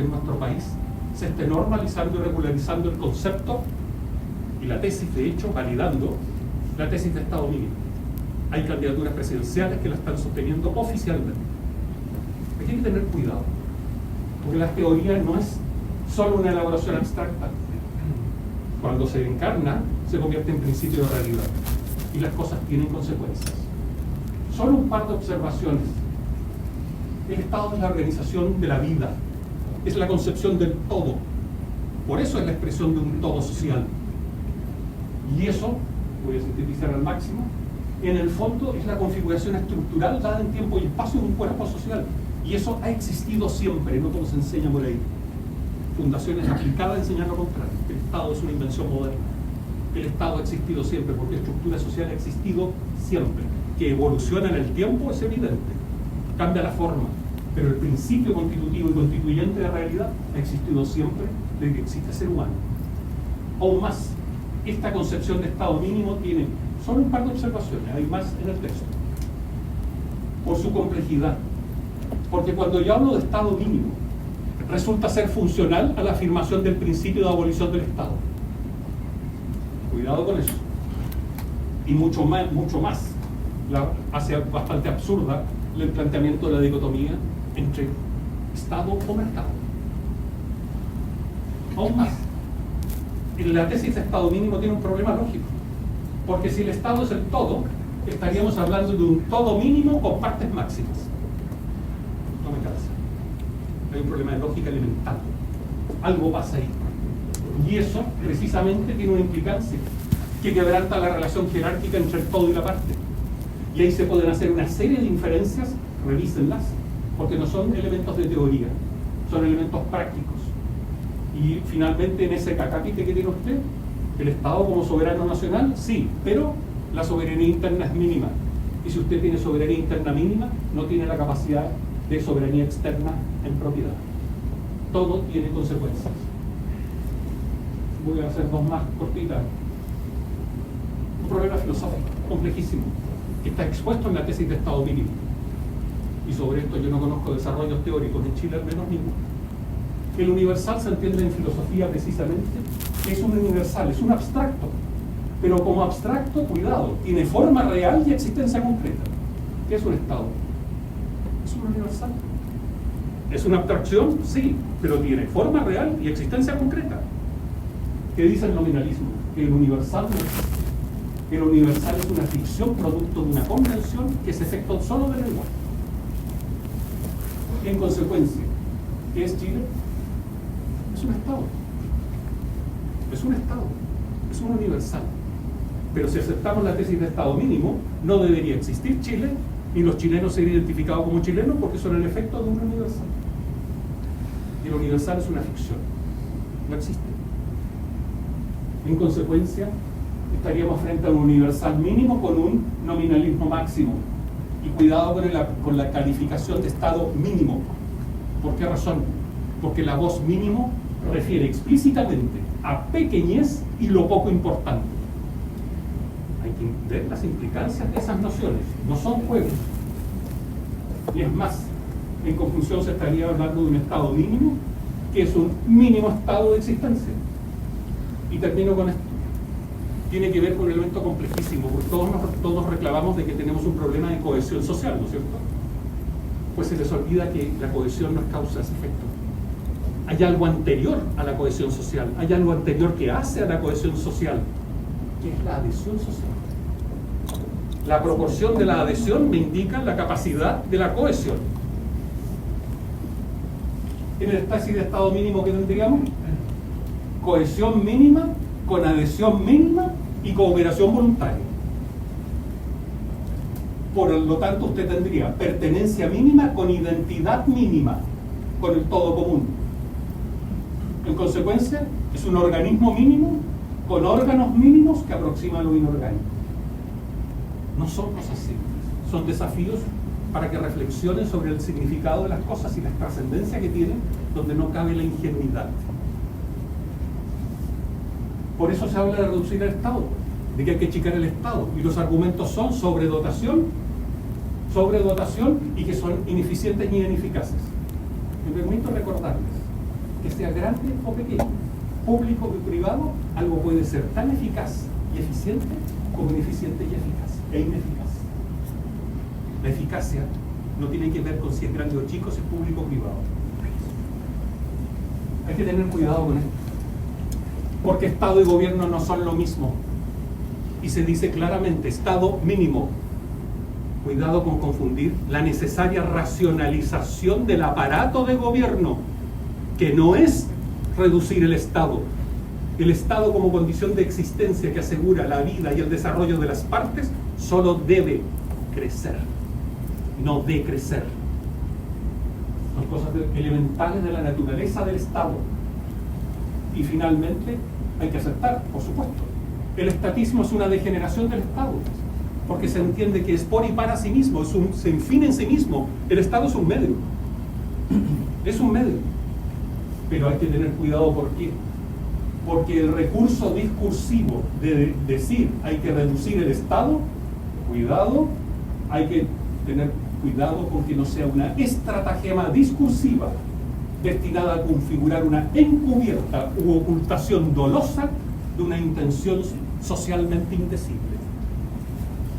que en nuestro país se esté normalizando y regularizando el concepto y la tesis, de hecho, validando la tesis de Estado mínimo. Hay candidaturas presidenciales que la están sosteniendo oficialmente. Aquí hay que tener cuidado, porque la teoría no es solo una elaboración abstracta. Cuando se encarna, se convierte en principio de realidad, y las cosas tienen consecuencias. Solo un par de observaciones. El Estado es la organización de la vida, es la concepción del todo. Por eso es la expresión de un todo social. Y eso, voy a sintetizar al máximo, en el fondo es la configuración estructural dada en tiempo y espacio de un cuerpo social. Y eso ha existido siempre, no como se enseña por ahí. Fundaciones aplicadas enseñan lo contrario. El Estado es una invención moderna. El Estado ha existido siempre porque la estructura social ha existido siempre. Que evoluciona en el tiempo es evidente. Cambia la forma. Pero el principio constitutivo y constituyente de la realidad ha existido siempre desde que existe ser humano. Aún más, esta concepción de Estado mínimo tiene solo un par de observaciones, hay más en el texto. Por su complejidad. Porque cuando yo hablo de Estado mínimo, resulta ser funcional a la afirmación del principio de abolición del Estado. Cuidado con eso. Y mucho más hace bastante absurda el planteamiento de la dicotomía entre Estado o mercado. Aún más, la tesis de Estado mínimo tiene un problema lógico, porque si el Estado es el todo, estaríamos hablando de un todo mínimo con partes máximas. No me cansa. Hay un problema de lógica elemental. Algo pasa ahí. Y eso, precisamente, tiene una implicancia que quebranta la relación jerárquica entre el todo y la parte. Y ahí se pueden hacer una serie de inferencias, revísenlas, porque no son elementos de teoría, son elementos prácticos. Y finalmente, en ese cacapite que tiene usted, el Estado como soberano nacional, sí, pero la soberanía interna es mínima. Y si usted tiene soberanía interna mínima, no tiene la capacidad de soberanía externa en propiedad. Todo tiene consecuencias. Voy a hacer dos más cortitas. Un problema filosófico complejísimo que está expuesto en la tesis de Estado mínimo. Y sobre esto yo no conozco desarrollos teóricos en Chile, al menos ninguno. El universal se entiende en filosofía precisamente, es un universal, es un abstracto. Pero como abstracto, cuidado, tiene forma real y existencia concreta. ¿Qué es un Estado? Es un universal. ¿Es una abstracción? Sí, pero tiene forma real y existencia concreta. ¿Qué dice el nominalismo? Que el universal no existe. El universal es una ficción producto de una convención que es efecto solo del lenguaje. En consecuencia, ¿qué es Chile? Es un Estado. Es un Estado. Es un universal. Pero si aceptamos la tesis de Estado mínimo, no debería existir Chile, ni los chilenos ser identificados como chilenos, porque son el efecto de un universal. Y el universal es una ficción. No existe. En consecuencia, estaríamos frente a un universal mínimo con un nominalismo máximo. Y cuidado con la calificación de Estado mínimo. ¿Por qué razón? Porque la voz mínimo refiere explícitamente a pequeñez y lo poco importante. Hay que ver las implicancias de esas nociones. No son juegos. Y es más, en conjunción se estaría hablando de un Estado mínimo, que es un mínimo estado de existencia. Y termino con esto. Tiene que ver con un elemento complejísimo, porque todos reclamamos de que tenemos un problema de cohesión social, ¿no es cierto? Pues se les olvida que la cohesión no es causa, es efecto. Hay algo anterior a la cohesión social, hay algo anterior que hace a la cohesión social, que es la adhesión social. La proporción de la adhesión me indica la capacidad de la cohesión. En el tesis de Estado mínimo que tendríamos, cohesión mínima, con adhesión mínima y cooperación voluntaria. Por lo tanto, usted tendría pertenencia mínima con identidad mínima con el todo común. En consecuencia, es un organismo mínimo con órganos mínimos que aproximan lo inorgánico. No son cosas simples, son desafíos para que reflexionen sobre el significado de las cosas y la trascendencia que tienen, donde no cabe la ingenuidad. Por eso se habla de reducir el Estado, de que hay que achicar el Estado, y los argumentos son sobredotación y que son ineficientes y ineficaces. Me permito recordarles sea grande o pequeño, público o privado, algo puede ser tan eficaz y eficiente como ineficiente y eficaz, e ineficaz. La eficacia no tiene que ver con si es grande o chico, si es público o privado. Hay que tener cuidado con esto, porque Estado y gobierno no son lo mismo. Y se dice claramente, Estado mínimo. Cuidado con confundir la necesaria racionalización del aparato de gobierno, que no es reducir el Estado. El Estado como condición de existencia que asegura la vida y el desarrollo de las partes, solo debe crecer, no decrecer. Son cosas elementales de la naturaleza del Estado. Y finalmente, hay que aceptar, por supuesto, el estatismo es una degeneración del Estado, porque se entiende que es por y para sí mismo, se define en sí mismo. El Estado es un medio, es un medio, pero hay que tener cuidado. ¿Por qué? Porque el recurso discursivo de decir hay que reducir el Estado, cuidado, hay que tener cuidado con que no sea una estratagema discursiva destinada a configurar una encubierta u ocultación dolosa de una intención socialmente indecible.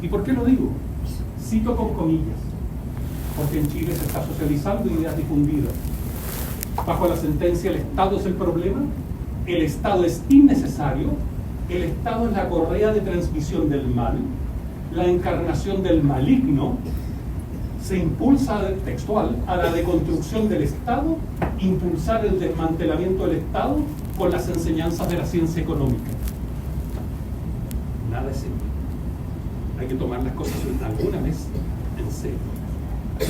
¿Y por qué lo digo? Cito con comillas, porque en Chile se está socializando ideas difundidas. Bajo la sentencia, el Estado es el problema, el Estado es innecesario, el Estado es la correa de transmisión del mal, la encarnación del maligno, se impulsa, textual, a la deconstrucción del Estado, impulsar el desmantelamiento del Estado con las enseñanzas de la ciencia económica. Nada es simple. Hay que tomar las cosas alguna vez en serio.